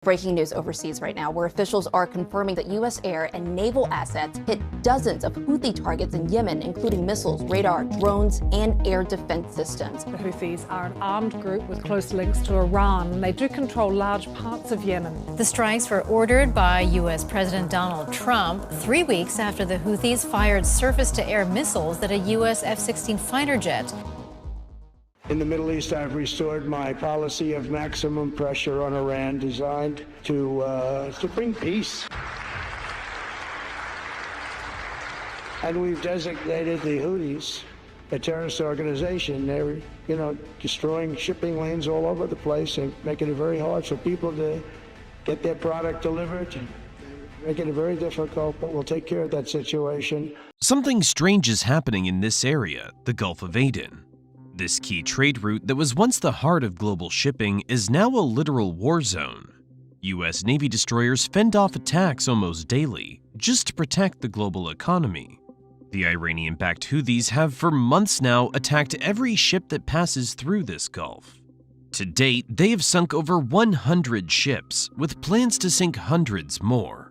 Breaking news overseas right now, where officials are confirming that U.S. air and naval assets hit dozens of Houthi targets in Yemen, including missiles, radar, drones, and air defense systems. The Houthis are an armed group with close links to Iran, and they do control large parts of Yemen. The strikes were ordered by U.S. President Donald Trump 3 weeks after the Houthis fired surface-to-air missiles at a U.S. F-16 fighter jet. In the Middle East, I've restored my policy of maximum pressure on Iran designed to bring peace. And we've designated the Houthis a terrorist organization. They're, destroying shipping lanes all over the place and making it very hard for people to get their product delivered, and making it very difficult, but we'll take care of that situation. Something strange is happening in this area, the Gulf of Aden. This key trade route that was once the heart of global shipping is now a literal war zone. U.S. Navy destroyers fend off attacks almost daily, just to protect the global economy. The Iranian-backed Houthis have for months now attacked every ship that passes through this Gulf. To date, they have sunk over 100 ships, with plans to sink hundreds more.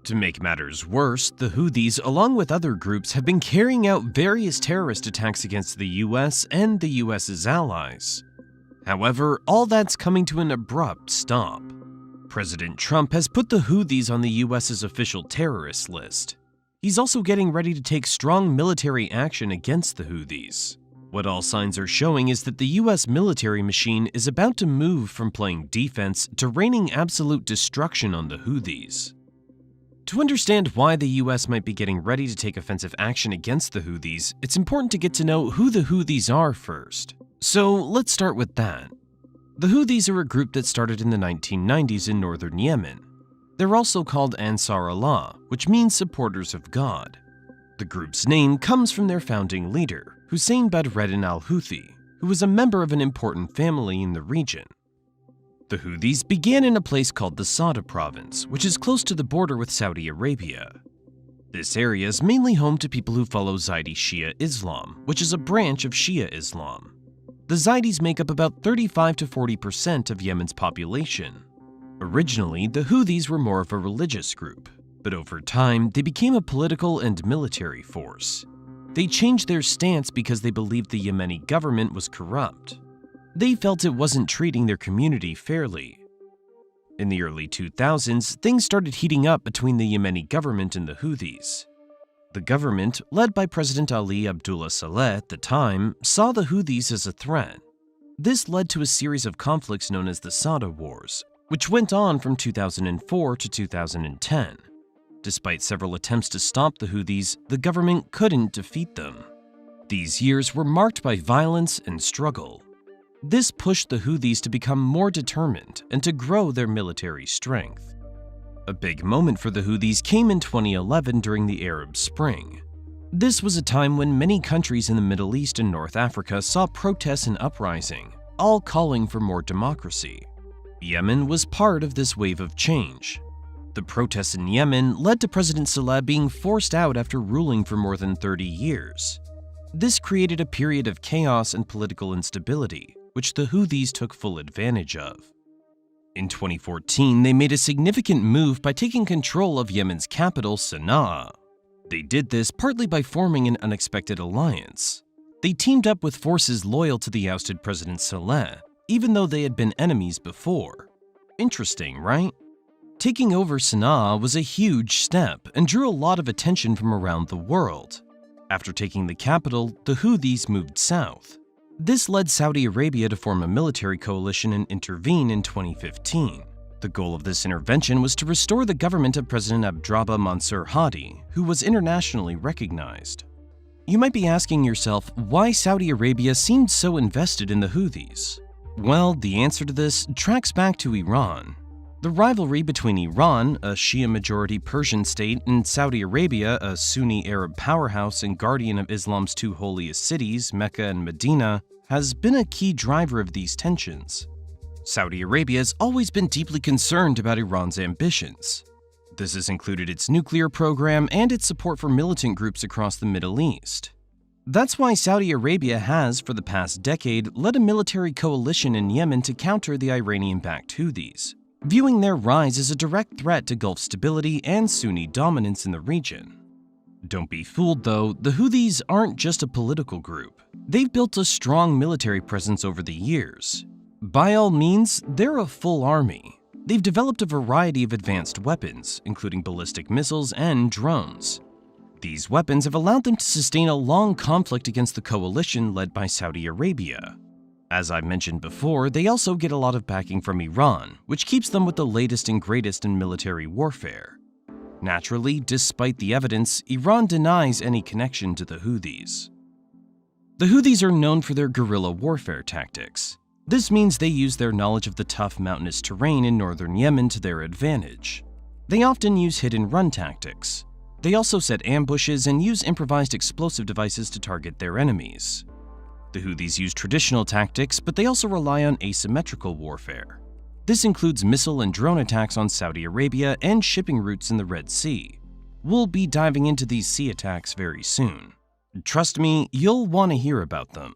To make matters worse, the Houthis, along with other groups, have been carrying out various terrorist attacks against the US and the US's allies. However, all that's coming to an abrupt stop. President Trump has put the Houthis on the US's official terrorist list. He's also getting ready to take strong military action against the Houthis. What all signs are showing is that the US military machine is about to move from playing defense to raining absolute destruction on the Houthis. To understand why the US might be getting ready to take offensive action against the Houthis, it's important to get to know who the Houthis are first. So let's start with that. The Houthis are a group that started in the 1990s in northern Yemen. They're also called Ansar Allah, which means supporters of God. The group's name comes from their founding leader, Hussein Badreddin al-Houthi, who was a member of an important family in the region. The Houthis began in a place called the Sada province, which is close to the border with Saudi Arabia. This area is mainly home to people who follow Zaidi Shia Islam, which is a branch of Shia Islam. The Zaidis make up about 35 to 40% of Yemen's population. Originally, the Houthis were more of a religious group, but over time, they became a political and military force. They changed their stance because they believed the Yemeni government was corrupt. They felt it wasn't treating their community fairly. In the early 2000s, things started heating up between the Yemeni government and the Houthis. The government, led by President Ali Abdullah Saleh at the time, saw the Houthis as a threat. This led to a series of conflicts known as the Sada Wars, which went on from 2004 to 2010. Despite several attempts to stop the Houthis, the government couldn't defeat them. These years were marked by violence and struggle. This pushed the Houthis to become more determined and to grow their military strength. A big moment for the Houthis came in 2011 during the Arab Spring. This was a time when many countries in the Middle East and North Africa saw protests and uprising, all calling for more democracy. Yemen was part of this wave of change. The protests in Yemen led to President Saleh being forced out after ruling for more than 30 years. This created a period of chaos and political instability, which the Houthis took full advantage of. In 2014, they made a significant move by taking control of Yemen's capital, Sana'a. They did this partly by forming an unexpected alliance. They teamed up with forces loyal to the ousted President Saleh, even though they had been enemies before. Interesting, right? Taking over Sana'a was a huge step and drew a lot of attention from around the world. After taking the capital, the Houthis moved south. This led Saudi Arabia to form a military coalition and intervene in 2015. The goal of this intervention was to restore the government of President Abdrabbuh Mansur Hadi, who was internationally recognized. You might be asking yourself why Saudi Arabia seemed so invested in the Houthis. Well, the answer to this tracks back to Iran. The rivalry between Iran, a Shia-majority Persian state, and Saudi Arabia, a Sunni Arab powerhouse and guardian of Islam's two holiest cities, Mecca and Medina, has been a key driver of these tensions. Saudi Arabia has always been deeply concerned about Iran's ambitions. This has included its nuclear program and its support for militant groups across the Middle East. That's why Saudi Arabia has, for the past decade, led a military coalition in Yemen to counter the Iranian-backed Houthis. viewing their rise as a direct threat to Gulf stability and Sunni dominance in the region. Don't be fooled though, the Houthis aren't just a political group. They've built a strong military presence over the years. By all means, they're a full army. They've developed a variety of advanced weapons, including ballistic missiles and drones. These weapons have allowed them to sustain a long conflict against the coalition led by Saudi Arabia. As I mentioned before, they also get a lot of backing from Iran, which keeps them with the latest and greatest in military warfare. Naturally, despite the evidence, Iran denies any connection to the Houthis. The Houthis are known for their guerrilla warfare tactics. This means they use their knowledge of the tough mountainous terrain in northern Yemen to their advantage. They often use hit-and-run tactics. They also set ambushes and use improvised explosive devices to target their enemies. The Houthis use traditional tactics, but they also rely on asymmetrical warfare. This includes missile and drone attacks on Saudi Arabia and shipping routes in the Red Sea. We'll be diving into these sea attacks very soon. Trust me, you'll want to hear about them.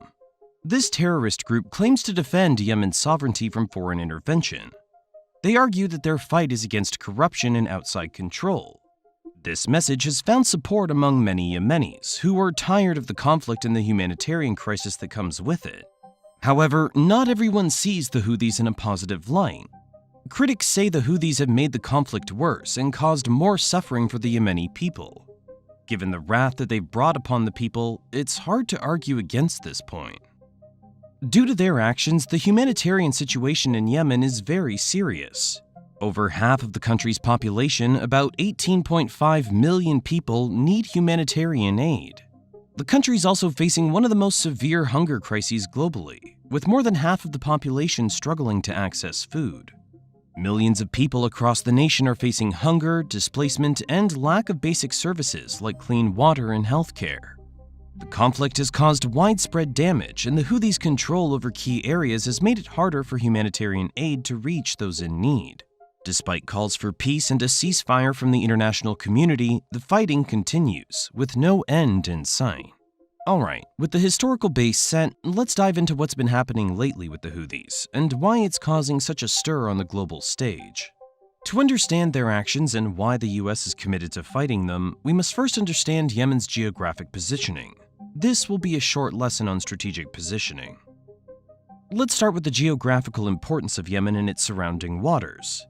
This terrorist group claims to defend Yemen's sovereignty from foreign intervention. They argue that their fight is against corruption and outside control. This message has found support among many Yemenis who are tired of the conflict and the humanitarian crisis that comes with it. However, not everyone sees the Houthis in a positive light. Critics say the Houthis have made the conflict worse and caused more suffering for the Yemeni people. Given the wrath that they've brought upon the people, it's hard to argue against this point. Due to their actions, the humanitarian situation in Yemen is very serious. Over half of the country's population, about 18.5 million people, need humanitarian aid. The country is also facing one of the most severe hunger crises globally, with more than half of the population struggling to access food. Millions of people across the nation are facing hunger, displacement, and lack of basic services like clean water and healthcare. The conflict has caused widespread damage, and the Houthis' control over key areas has made it harder for humanitarian aid to reach those in need. Despite calls for peace and a ceasefire from the international community, the fighting continues, with no end in sight. Alright, with the historical base set, let's dive into what's been happening lately with the Houthis, and why it's causing such a stir on the global stage. To understand their actions and why the US is committed to fighting them, we must first understand Yemen's geographic positioning. This will be a short lesson on strategic positioning. Let's start with the geographical importance of Yemen and its surrounding waters.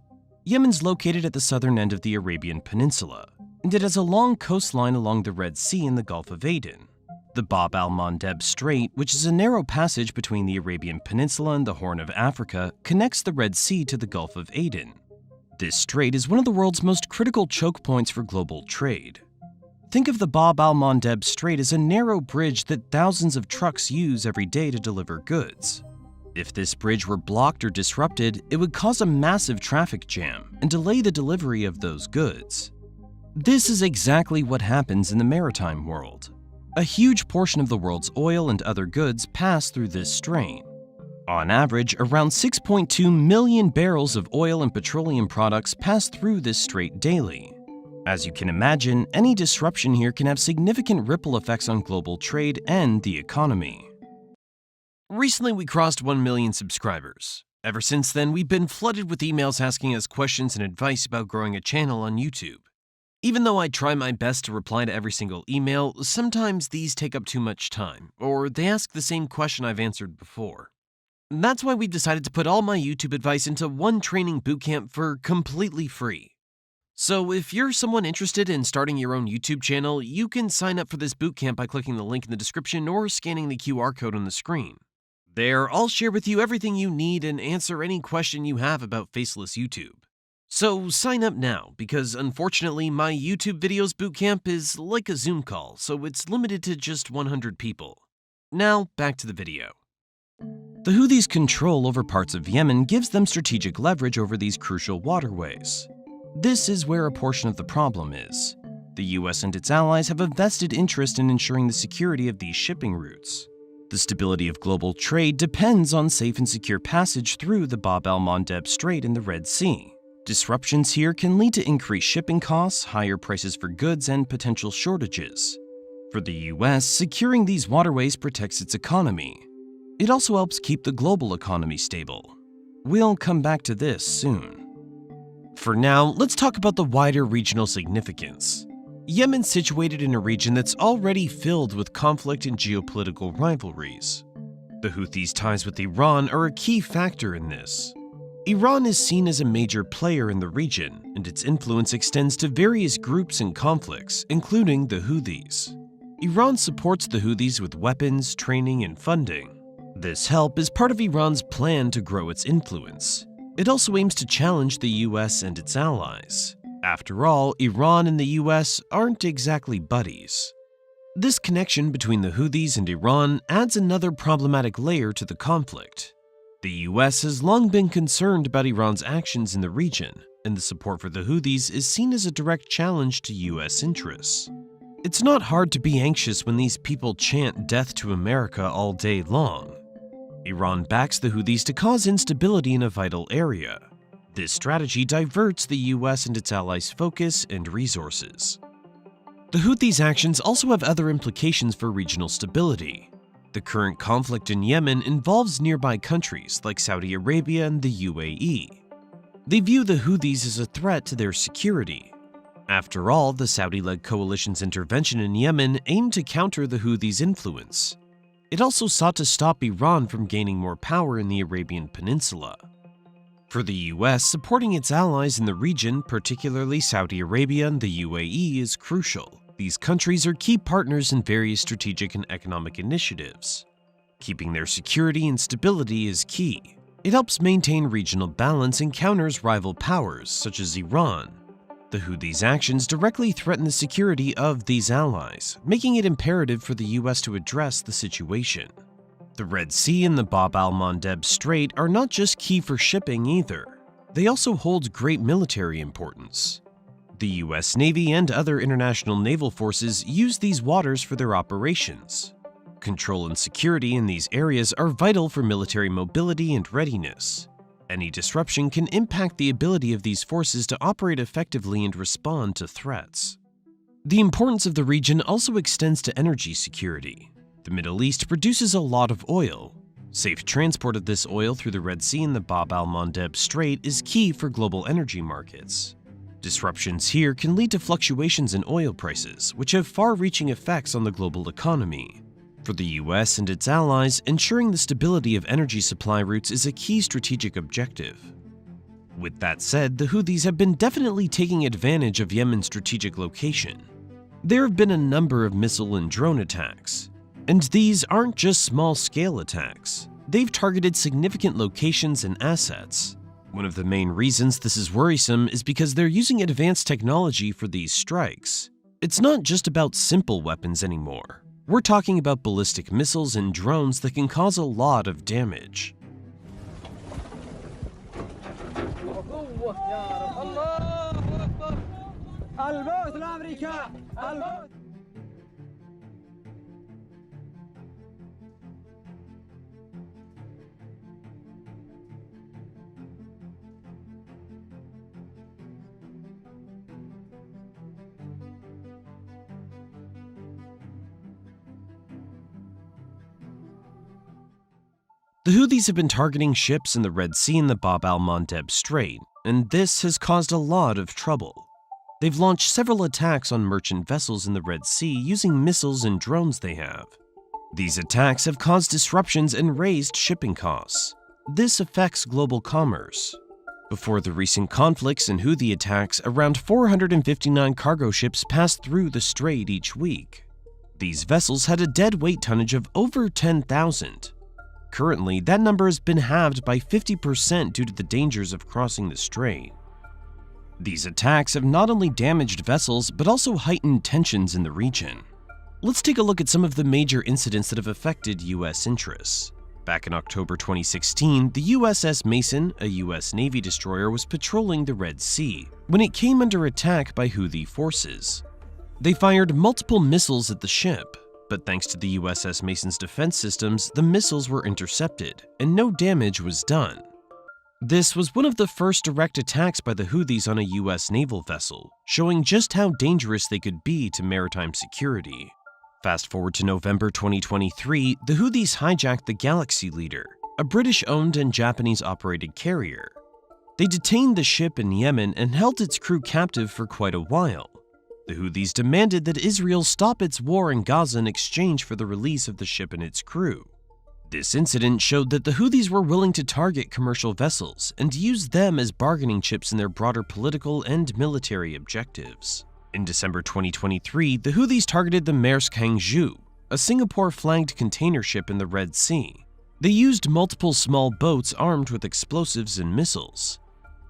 Yemen's located at the southern end of the Arabian Peninsula, and it has a long coastline along the Red Sea and the Gulf of Aden. The Bab al-Mandeb Strait, which is a narrow passage between the Arabian Peninsula and the Horn of Africa, connects the Red Sea to the Gulf of Aden. This strait is one of the world's most critical choke points for global trade. Think of the Bab al-Mandeb Strait as a narrow bridge that thousands of trucks use every day to deliver goods. If this bridge were blocked or disrupted, it would cause a massive traffic jam and delay the delivery of those goods. This is exactly what happens in the maritime world. A huge portion of the world's oil and other goods pass through this strait. On average, around 6.2 million barrels of oil and petroleum products pass through this strait daily. As you can imagine, any disruption here can have significant ripple effects on global trade and the economy. Recently, we crossed 1 million subscribers. Ever since then, we've been flooded with emails asking us questions and advice about growing a channel on YouTube. Even though I try my best to reply to every single email, sometimes these take up too much time, or they ask the same question I've answered before. That's why we've decided to put all my YouTube advice into one training bootcamp for completely free. So if you're someone interested in starting your own YouTube channel, you can sign up for this bootcamp by clicking the link in the description or scanning the QR code on the screen. There, I'll share with you everything you need and answer any question you have about faceless YouTube. So sign up now, because unfortunately my YouTube videos bootcamp is like a Zoom call, so it's limited to just 100 people. Now, back to the video. The Houthis' control over parts of Yemen gives them strategic leverage over these crucial waterways. This is where a portion of the problem is. The US and its allies have a vested interest in ensuring the security of these shipping routes. The stability of global trade depends on safe and secure passage through the Bab al-Mandeb Strait and the Red Sea. Disruptions here can lead to increased shipping costs, higher prices for goods, and potential shortages. For the US, securing these waterways protects its economy. It also helps keep the global economy stable. We'll come back to this soon. For now, let's talk about the wider regional significance. Yemen's situated in a region that's already filled with conflict and geopolitical rivalries. The Houthis' ties with Iran are a key factor in this. Iran is seen as a major player in the region, and its influence extends to various groups and conflicts, including the Houthis. Iran supports the Houthis with weapons, training, and funding. This help is part of Iran's plan to grow its influence. It also aims to challenge the US and its allies. After all, Iran and the US aren't exactly buddies. This connection between the Houthis and Iran adds another problematic layer to the conflict. The US has long been concerned about Iran's actions in the region, and the support for the Houthis is seen as a direct challenge to US interests. It's not hard to be anxious when these people chant death to America all day long. Iran backs the Houthis to cause instability in a vital area. This strategy diverts the US and its allies' focus and resources. The Houthis' actions also have other implications for regional stability. The current conflict in Yemen involves nearby countries like Saudi Arabia and the UAE. They view the Houthis as a threat to their security. After all, the Saudi-led coalition's intervention in Yemen aimed to counter the Houthis' influence. It also sought to stop Iran from gaining more power in the Arabian Peninsula. For the US, supporting its allies in the region, particularly Saudi Arabia and the UAE, is crucial. These countries are key partners in various strategic and economic initiatives. Keeping their security and stability is key. It helps maintain regional balance and counters rival powers, such as Iran. The Houthis' actions directly threaten the security of these allies, making it imperative for the US to address the situation. The Red Sea and the Bab al-Mandeb Strait are not just key for shipping either. They also hold great military importance. The US Navy and other international naval forces use these waters for their operations. Control and security in these areas are vital for military mobility and readiness. Any disruption can impact the ability of these forces to operate effectively and respond to threats. The importance of the region also extends to energy security. The Middle East produces a lot of oil. Safe transport of this oil through the Red Sea and the Bab al-Mandeb Strait is key for global energy markets. Disruptions here can lead to fluctuations in oil prices, which have far-reaching effects on the global economy. For the US and its allies, ensuring the stability of energy supply routes is a key strategic objective. With that said, the Houthis have been definitely taking advantage of Yemen's strategic location. There have been a number of missile and drone attacks. And these aren't just small-scale attacks. They've targeted significant locations and assets. One of the main reasons this is worrisome is because they're using advanced technology for these strikes. It's not just about simple weapons anymore. We're talking about ballistic missiles and drones that can cause a lot of damage. The Houthis have been targeting ships in the Red Sea and the Bab al-Mandeb Strait, and this has caused a lot of trouble. They've launched several attacks on merchant vessels in the Red Sea using missiles and drones they have. These attacks have caused disruptions and raised shipping costs. This affects global commerce. Before the recent conflicts and Houthi attacks, around 459 cargo ships passed through the strait each week. These vessels had a dead weight tonnage of over 10,000. Currently, that number has been halved by 50% due to the dangers of crossing the strait. These attacks have not only damaged vessels, but also heightened tensions in the region. Let's take a look at some of the major incidents that have affected US interests. Back in October 2016, the USS Mason, a US Navy destroyer, was patrolling the Red Sea when it came under attack by Houthi forces. They fired multiple missiles at the ship, but thanks to the USS Mason's defense systems, the missiles were intercepted, and no damage was done. This was one of the first direct attacks by the Houthis on a US naval vessel, showing just how dangerous they could be to maritime security. Fast forward to November 2023, the Houthis hijacked the Galaxy Leader, a British-owned and Japanese-operated carrier. They detained the ship in Yemen and held its crew captive for quite a while. The Houthis demanded that Israel stop its war in Gaza in exchange for the release of the ship and its crew. This incident showed that the Houthis were willing to target commercial vessels and use them as bargaining chips in their broader political and military objectives. In December 2023, the Houthis targeted the Maersk Hangzhou, a Singapore-flagged container ship in the Red Sea. They used multiple small boats armed with explosives and missiles.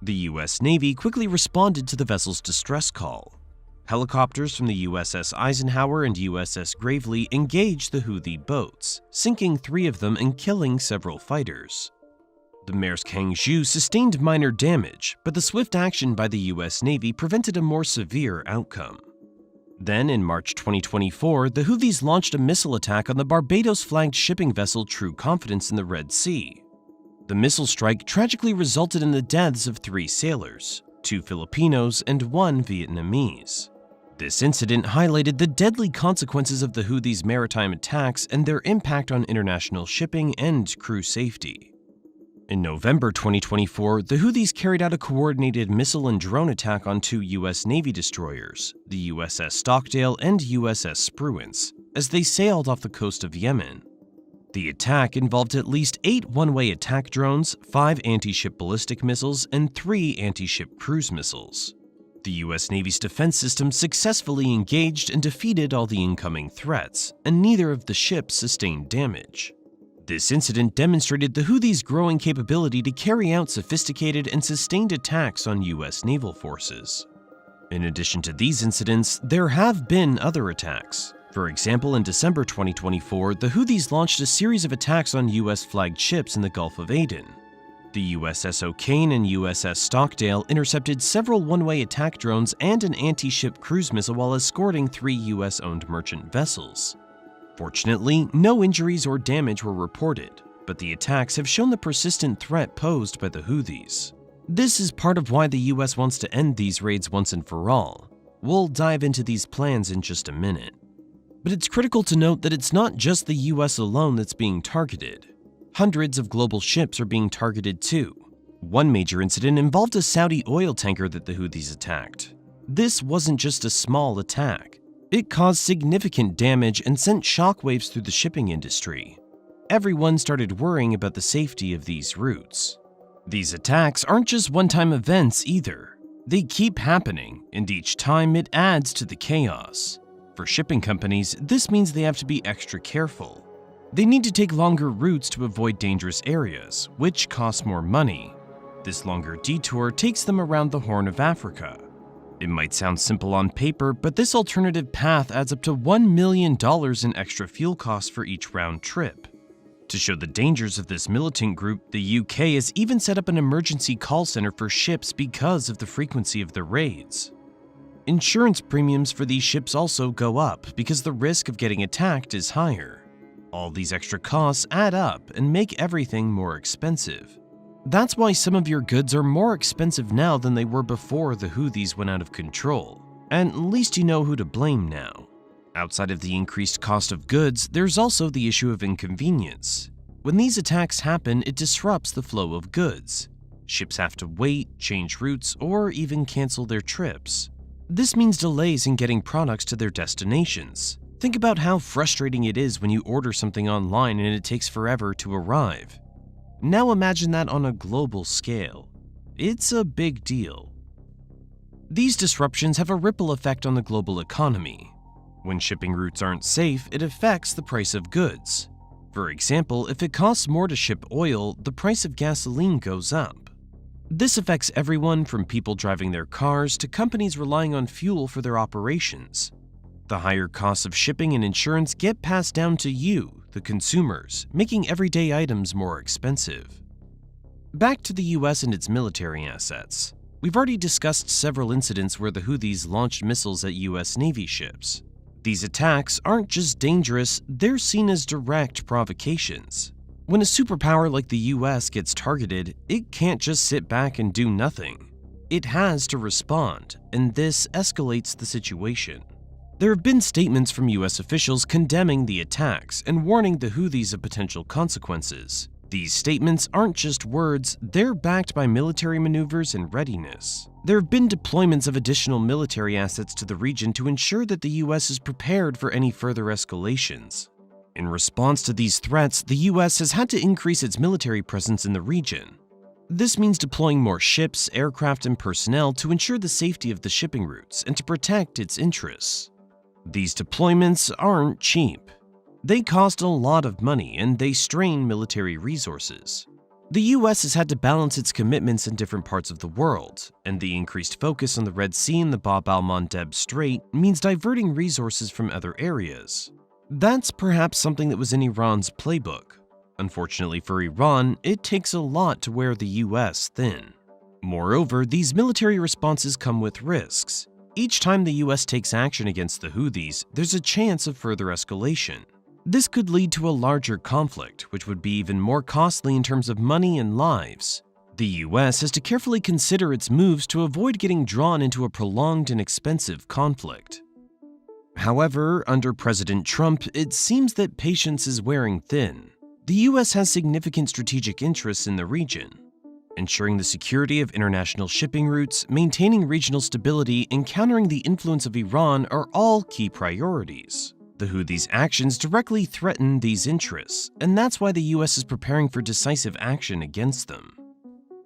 The U.S. Navy quickly responded to the vessel's distress call. Helicopters from the USS Eisenhower and USS Gravely engaged the Houthi boats, sinking 3 of them and killing several fighters. The Maersk Hangzhou sustained minor damage, but the swift action by the U.S. Navy prevented a more severe outcome. Then, in March 2024, the Houthis launched a missile attack on the Barbados-flagged shipping vessel True Confidence in the Red Sea. The missile strike tragically resulted in the deaths of 3 sailors, 2 Filipinos and 1 Vietnamese. This incident highlighted the deadly consequences of the Houthis' maritime attacks and their impact on international shipping and crew safety. In November 2024, the Houthis carried out a coordinated missile and drone attack on 2 U.S. Navy destroyers, the USS Stockdale and USS Spruance, as they sailed off the coast of Yemen. The attack involved at least 8 one-way attack drones, 5 anti-ship ballistic missiles, and 3 anti-ship cruise missiles. The U.S. Navy's defense system successfully engaged and defeated all the incoming threats, and neither of the ships sustained damage. This incident demonstrated the Houthis' growing capability to carry out sophisticated and sustained attacks on U.S. naval forces. In addition to these incidents, there have been other attacks. For example, in December 2024, the Houthis launched a series of attacks on U.S.-flagged ships in the Gulf of Aden. The USS O'Kane and USS Stockdale intercepted several one-way attack drones and an anti-ship cruise missile while escorting 3 U.S.-owned merchant vessels. Fortunately, no injuries or damage were reported, but the attacks have shown the persistent threat posed by the Houthis. This is part of why the U.S. wants to end these raids once and for all. We'll dive into these plans in just a minute. But it's critical to note that it's not just the U.S. alone that's being targeted. Hundreds of global ships are being targeted too. One major incident involved a Saudi oil tanker that the Houthis attacked. This wasn't just a small attack. It caused significant damage and sent shockwaves through the shipping industry. Everyone started worrying about the safety of these routes. These attacks aren't just one-time events either. They keep happening, and each time it adds to the chaos. For shipping companies, this means they have to be extra careful. They need to take longer routes to avoid dangerous areas, which costs more money. This longer detour takes them around the Horn of Africa. It might sound simple on paper, but this alternative path adds up to $1 million in extra fuel costs for each round trip. To show the dangers of this militant group, the UK has even set up an emergency call center for ships because of the frequency of the raids. Insurance premiums for these ships also go up because the risk of getting attacked is higher. All these extra costs add up and make everything more expensive. That's why some of your goods are more expensive now than they were before the Houthis went out of control. And at least you know who to blame now. Outside of the increased cost of goods, there's also the issue of inconvenience. When these attacks happen, it disrupts the flow of goods. Ships have to wait, change routes, or even cancel their trips. This means delays in getting products to their destinations. Think about how frustrating it is when you order something online and it takes forever to arrive. Now imagine that on a global scale. It's a big deal. These disruptions have a ripple effect on the global economy. When shipping routes aren't safe, it affects the price of goods. For example, if it costs more to ship oil, the price of gasoline goes up. This affects everyone from people driving their cars to companies relying on fuel for their operations. The higher costs of shipping and insurance get passed down to you, the consumers, making everyday items more expensive. Back to the US and its military assets. We've already discussed several incidents where the Houthis launched missiles at US Navy ships. These attacks aren't just dangerous, they're seen as direct provocations. When a superpower like the US gets targeted, it can't just sit back and do nothing. It has to respond, and this escalates the situation. There have been statements from US officials condemning the attacks and warning the Houthis of potential consequences. These statements aren't just words, they're backed by military maneuvers and readiness. There have been deployments of additional military assets to the region to ensure that the US is prepared for any further escalations. In response to these threats, the US has had to increase its military presence in the region. This means deploying more ships, aircraft, and personnel to ensure the safety of the shipping routes and to protect its interests. These deployments aren't cheap. They cost a lot of money and they strain military resources. The US has had to balance its commitments in different parts of the world, and the increased focus on the Red Sea and the Bab al-Mandeb Strait means diverting resources from other areas. That's perhaps something that was in Iran's playbook. Unfortunately for Iran, it takes a lot to wear the US thin. Moreover, these military responses come with risks. Each time the US takes action against the Houthis, there's a chance of further escalation. This could lead to a larger conflict, which would be even more costly in terms of money and lives. The US has to carefully consider its moves to avoid getting drawn into a prolonged and expensive conflict. However, under President Trump, it seems that patience is wearing thin. The US has significant strategic interests in the region. Ensuring the security of international shipping routes, maintaining regional stability, and countering the influence of Iran are all key priorities. The Houthis' actions directly threaten these interests, and that's why the US is preparing for decisive action against them.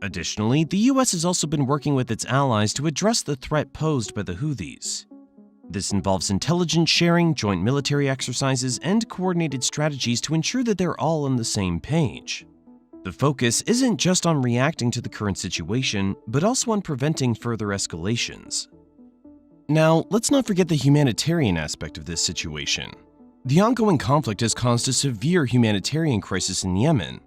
Additionally, the US has also been working with its allies to address the threat posed by the Houthis. This involves intelligence sharing, joint military exercises, and coordinated strategies to ensure that they're all on the same page. The focus isn't just on reacting to the current situation, but also on preventing further escalations. Now, let's not forget the humanitarian aspect of this situation. The ongoing conflict has caused a severe humanitarian crisis in Yemen.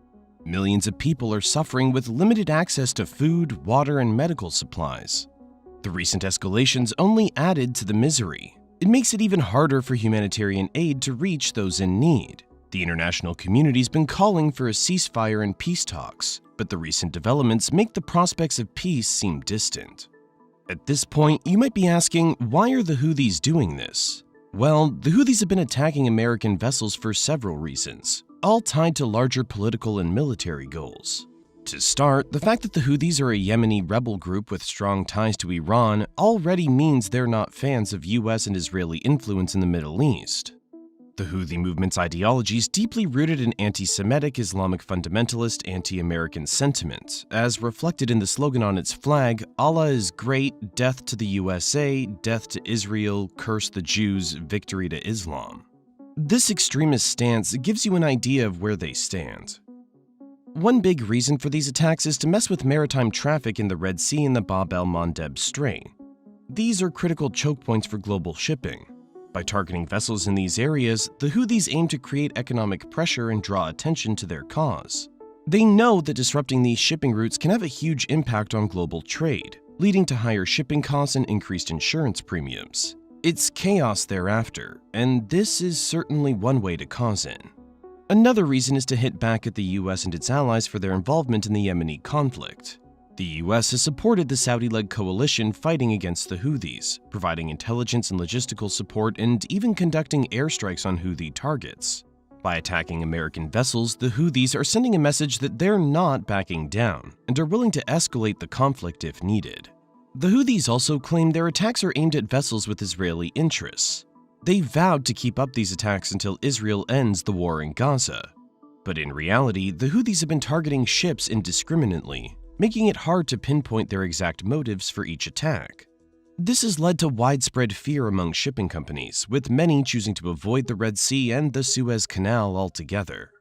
Millions of people are suffering with limited access to food, water, and medical supplies. The recent escalations only added to the misery. It makes it even harder for humanitarian aid to reach those in need. The international community's been calling for a ceasefire and peace talks, but the recent developments make the prospects of peace seem distant. At this point, you might be asking, why are the Houthis doing this? Well, the Houthis have been attacking American vessels for several reasons, all tied to larger political and military goals. To start, the fact that the Houthis are a Yemeni rebel group with strong ties to Iran already means they're not fans of US and Israeli influence in the Middle East. The Houthi movement's ideology is deeply rooted in anti-Semitic, Islamic fundamentalist, anti-American sentiment, as reflected in the slogan on its flag, "Allah is great, death to the USA, death to Israel, curse the Jews, victory to Islam." This extremist stance gives you an idea of where they stand. One big reason for these attacks is to mess with maritime traffic in the Red Sea and the Bab al-Mandeb Strait. These are critical choke points for global shipping. By targeting vessels in these areas, the Houthis aim to create economic pressure and draw attention to their cause. They know that disrupting these shipping routes can have a huge impact on global trade, leading to higher shipping costs and increased insurance premiums. It's chaos thereafter, and this is certainly one way to cause it. Another reason is to hit back at the US and its allies for their involvement in the Yemeni conflict. The US has supported the Saudi-led coalition fighting against the Houthis, providing intelligence and logistical support and even conducting airstrikes on Houthi targets. By attacking American vessels, the Houthis are sending a message that they're not backing down and are willing to escalate the conflict if needed. The Houthis also claim their attacks are aimed at vessels with Israeli interests. They vowed to keep up these attacks until Israel ends the war in Gaza. But in reality, the Houthis have been targeting ships indiscriminately, making it hard to pinpoint their exact motives for each attack. This has led to widespread fear among shipping companies, with many choosing to avoid the Red Sea and the Suez Canal altogether.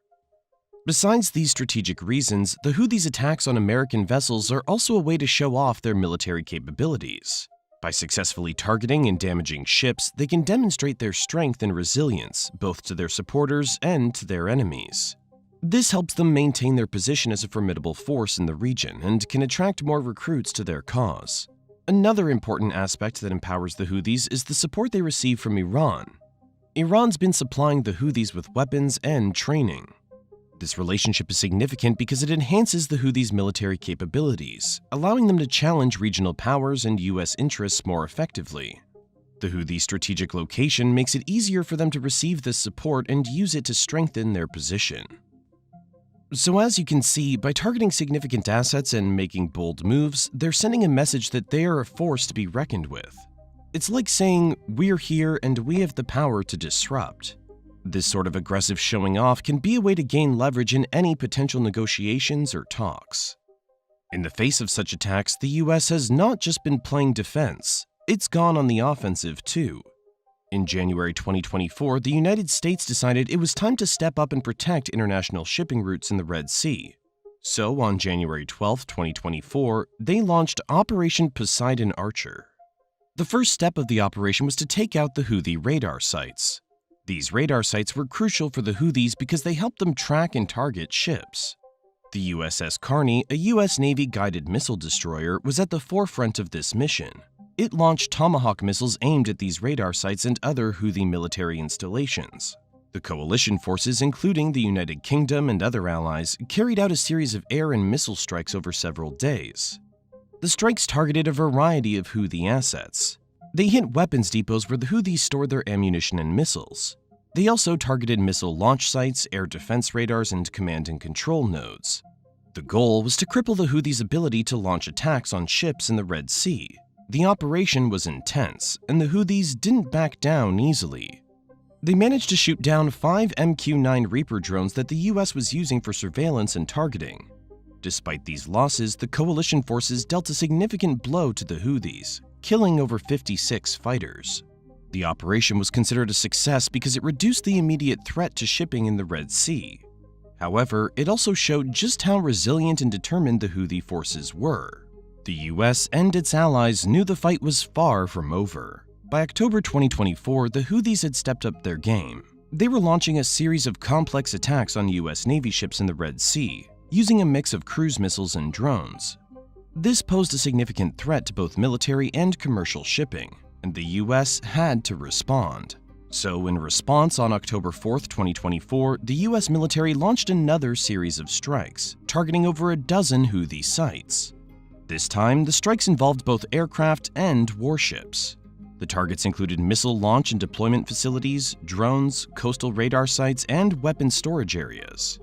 Besides these strategic reasons, the Houthis' attacks on American vessels are also a way to show off their military capabilities. By successfully targeting and damaging ships, they can demonstrate their strength and resilience, both to their supporters and to their enemies. This helps them maintain their position as a formidable force in the region and can attract more recruits to their cause. Another important aspect that empowers the Houthis is the support they receive from Iran. Iran's been supplying the Houthis with weapons and training. This relationship is significant because it enhances the Houthis' military capabilities, allowing them to challenge regional powers and US interests more effectively. The Houthis' strategic location makes it easier for them to receive this support and use it to strengthen their position. So as you can see, by targeting significant assets and making bold moves, they're sending a message that they are a force to be reckoned with. It's like saying, "We're here and we have the power to disrupt." This sort of aggressive showing off can be a way to gain leverage in any potential negotiations or talks. In the face of such attacks, the US has not just been playing defense, it's gone on the offensive too. In January 2024, the United States decided it was time to step up and protect international shipping routes in the Red Sea. So on January 12, 2024, they launched Operation Poseidon Archer. The first step of the operation was to take out the Houthi radar sites. These radar sites were crucial for the Houthis because they helped them track and target ships. The USS Carney, a US Navy guided missile destroyer, was at the forefront of this mission. It launched Tomahawk missiles aimed at these radar sites and other Houthi military installations. The coalition forces, including the United Kingdom and other allies, carried out a series of air and missile strikes over several days. The strikes targeted a variety of Houthi assets. They hit weapons depots where the Houthis stored their ammunition and missiles. They also targeted missile launch sites, air defense radars, and command and control nodes. The goal was to cripple the Houthis' ability to launch attacks on ships in the Red Sea. The operation was intense, and the Houthis didn't back down easily. They managed to shoot down 5 MQ-9 Reaper drones that the US was using for surveillance and targeting. Despite these losses, the coalition forces dealt a significant blow to the Houthis, killing over 56 fighters. The operation was considered a success because it reduced the immediate threat to shipping in the Red Sea. However, it also showed just how resilient and determined the Houthi forces were. The US and its allies knew the fight was far from over. By October 2024, the Houthis had stepped up their game. They were launching a series of complex attacks on US Navy ships in the Red Sea, using a mix of cruise missiles and drones. This posed a significant threat to both military and commercial shipping, and the US had to respond. So in response, on October 4, 2024, the US military launched another series of strikes, targeting over a dozen Houthi sites. This time, the strikes involved both aircraft and warships. The targets included missile launch and deployment facilities, drones, coastal radar sites, and weapon storage areas.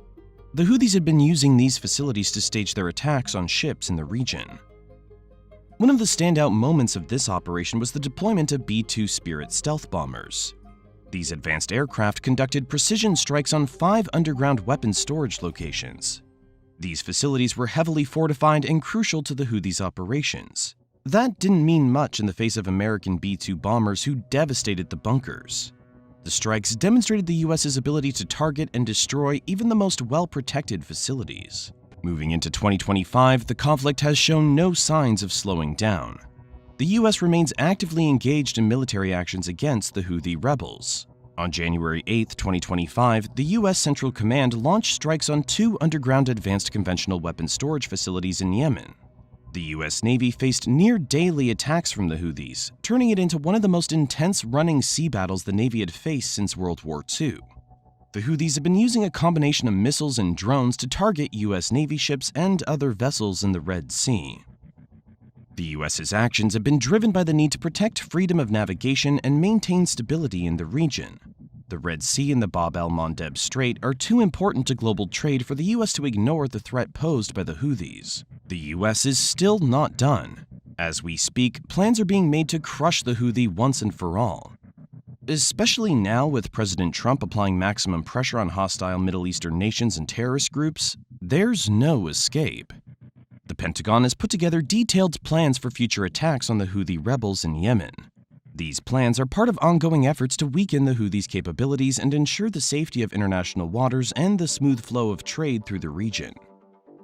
The Houthis had been using these facilities to stage their attacks on ships in the region. One of the standout moments of this operation was the deployment of B-2 Spirit stealth bombers. These advanced aircraft conducted precision strikes on 5 underground weapons storage locations. These facilities were heavily fortified and crucial to the Houthis' operations. That didn't mean much in the face of American B-2 bombers who devastated the bunkers. The strikes demonstrated the US's ability to target and destroy even the most well-protected facilities. Moving into 2025, the conflict has shown no signs of slowing down. The US remains actively engaged in military actions against the Houthi rebels. On January 8, 2025, the US Central Command launched strikes on 2 underground advanced conventional weapons storage facilities in Yemen. The US Navy faced near-daily attacks from the Houthis, turning it into one of the most intense running sea battles the Navy had faced since World War II. The Houthis have been using a combination of missiles and drones to target US Navy ships and other vessels in the Red Sea. The US's actions have been driven by the need to protect freedom of navigation and maintain stability in the region. The Red Sea and the Bab el-Mandeb Strait are too important to global trade for the US to ignore the threat posed by the Houthis. The US is still not done. As we speak, plans are being made to crush the Houthi once and for all. Especially now with President Trump applying maximum pressure on hostile Middle Eastern nations and terrorist groups, there's no escape. The Pentagon has put together detailed plans for future attacks on the Houthi rebels in Yemen. These plans are part of ongoing efforts to weaken the Houthis' capabilities and ensure the safety of international waters and the smooth flow of trade through the region.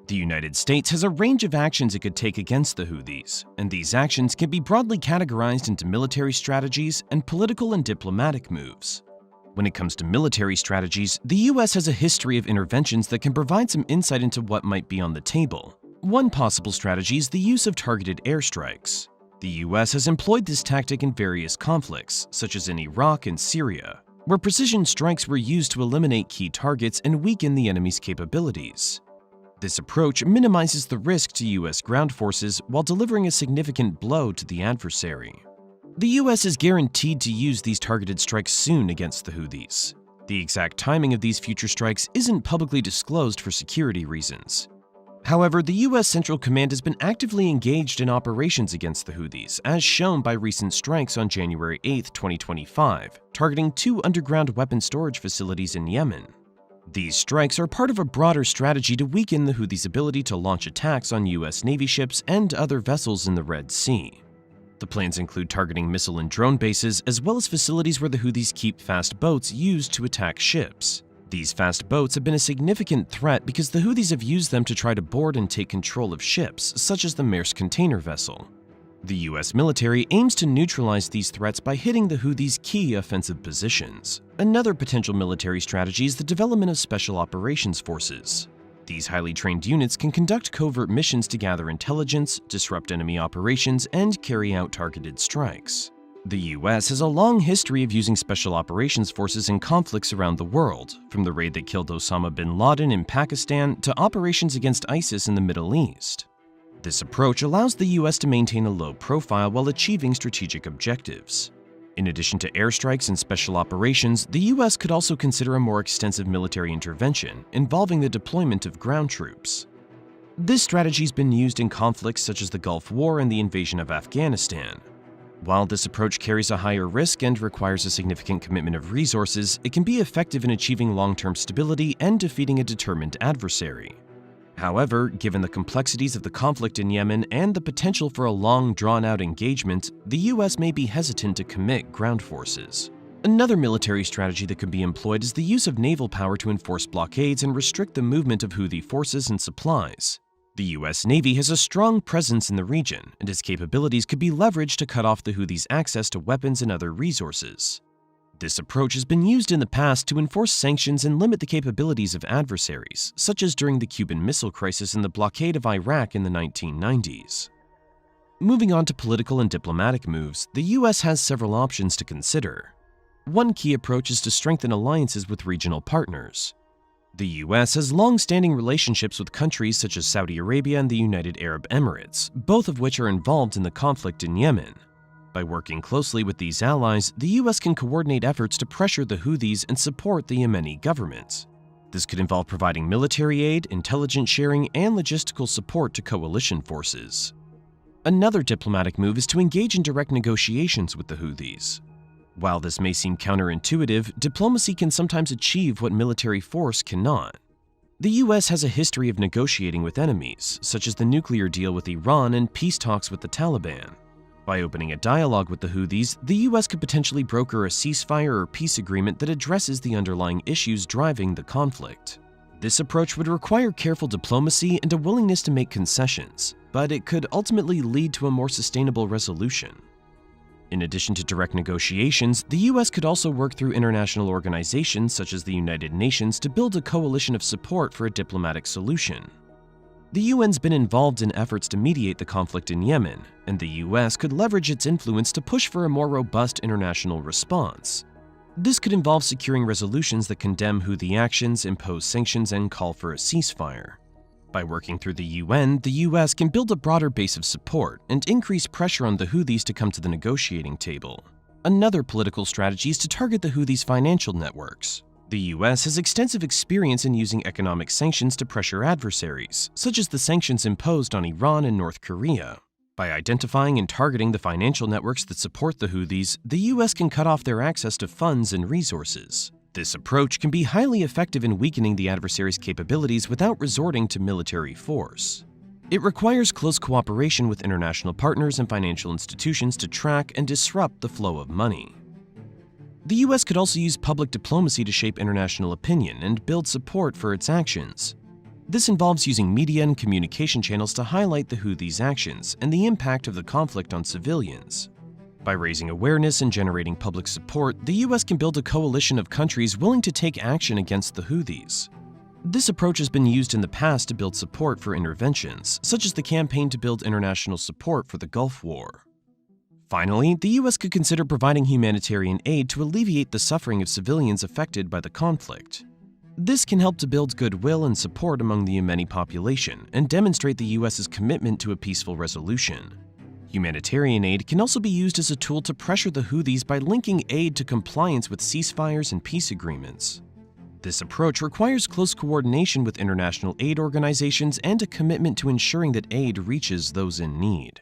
The United States has a range of actions it could take against the Houthis, and these actions can be broadly categorized into military strategies and political and diplomatic moves. When it comes to military strategies, the US has a history of interventions that can provide some insight into what might be on the table. One possible strategy is the use of targeted airstrikes. The US has employed this tactic in various conflicts, such as in Iraq and Syria, where precision strikes were used to eliminate key targets and weaken the enemy's capabilities. This approach minimizes the risk to US ground forces while delivering a significant blow to the adversary. The US is guaranteed to use these targeted strikes soon against the Houthis. The exact timing of these future strikes isn't publicly disclosed for security reasons. However, the U.S. Central Command has been actively engaged in operations against the Houthis, as shown by recent strikes on January 8, 2025, targeting 2 underground weapon storage facilities in Yemen. These strikes are part of a broader strategy to weaken the Houthis' ability to launch attacks on U.S. Navy ships and other vessels in the Red Sea. The plans include targeting missile and drone bases, as well as facilities where the Houthis keep fast boats used to attack ships. These fast boats have been a significant threat because the Houthis have used them to try to board and take control of ships, such as the Maersk container vessel. The U.S. military aims to neutralize these threats by hitting the Houthis' key offensive positions. Another potential military strategy is the development of special operations forces. These highly trained units can conduct covert missions to gather intelligence, disrupt enemy operations, and carry out targeted strikes. The U.S. has a long history of using special operations forces in conflicts around the world, from the raid that killed Osama bin Laden in Pakistan to operations against ISIS in the Middle East. This approach allows the U.S. to maintain a low profile while achieving strategic objectives. In addition to airstrikes and special operations, the U.S. could also consider a more extensive military intervention involving the deployment of ground troops. This strategy has been used in conflicts such as the Gulf War and the invasion of Afghanistan. While this approach carries a higher risk and requires a significant commitment of resources, it can be effective in achieving long-term stability and defeating a determined adversary. However, given the complexities of the conflict in Yemen and the potential for a long, drawn-out engagement, the U.S. may be hesitant to commit ground forces. Another military strategy that could be employed is the use of naval power to enforce blockades and restrict the movement of Houthi forces and supplies. The U.S. Navy has a strong presence in the region, and its capabilities could be leveraged to cut off the Houthis' access to weapons and other resources. This approach has been used in the past to enforce sanctions and limit the capabilities of adversaries, such as during the Cuban Missile Crisis and the blockade of Iraq in the 1990s. Moving on to political and diplomatic moves, the U.S. has several options to consider. One key approach is to strengthen alliances with regional partners. The U.S. has long-standing relationships with countries such as Saudi Arabia and the United Arab Emirates, both of which are involved in the conflict in Yemen. By working closely with these allies, the U.S. can coordinate efforts to pressure the Houthis and support the Yemeni government. This could involve providing military aid, intelligence sharing, and logistical support to coalition forces. Another diplomatic move is to engage in direct negotiations with the Houthis. While this may seem counterintuitive, diplomacy can sometimes achieve what military force cannot. The U.S. has a history of negotiating with enemies, such as the nuclear deal with Iran and peace talks with the Taliban. By opening a dialogue with the Houthis, the U.S. could potentially broker a ceasefire or peace agreement that addresses the underlying issues driving the conflict. This approach would require careful diplomacy and a willingness to make concessions, but it could ultimately lead to a more sustainable resolution. In addition to direct negotiations, the U.S. could also work through international organizations such as the United Nations to build a coalition of support for a diplomatic solution. The UN's been involved in efforts to mediate the conflict in Yemen, and the U.S. could leverage its influence to push for a more robust international response. This could involve securing resolutions that condemn Houthi actions, impose sanctions, and call for a ceasefire. By working through the UN, the U.S. can build a broader base of support and increase pressure on the Houthis to come to the negotiating table. Another political strategy is to target the Houthis' financial networks. The U.S. has extensive experience in using economic sanctions to pressure adversaries, such as the sanctions imposed on Iran and North Korea. By identifying and targeting the financial networks that support the Houthis, the U.S. can cut off their access to funds and resources. This approach can be highly effective in weakening the adversary's capabilities without resorting to military force. It requires close cooperation with international partners and financial institutions to track and disrupt the flow of money. The U.S. could also use public diplomacy to shape international opinion and build support for its actions. This involves using media and communication channels to highlight the Houthis' actions and the impact of the conflict on civilians. By raising awareness and generating public support, the U.S. can build a coalition of countries willing to take action against the Houthis. This approach has been used in the past to build support for interventions, such as the campaign to build international support for the Gulf War. Finally, the U.S. could consider providing humanitarian aid to alleviate the suffering of civilians affected by the conflict. This can help to build goodwill and support among the Yemeni population and demonstrate the U.S.'s commitment to a peaceful resolution. Humanitarian aid can also be used as a tool to pressure the Houthis by linking aid to compliance with ceasefires and peace agreements. This approach requires close coordination with international aid organizations and a commitment to ensuring that aid reaches those in need.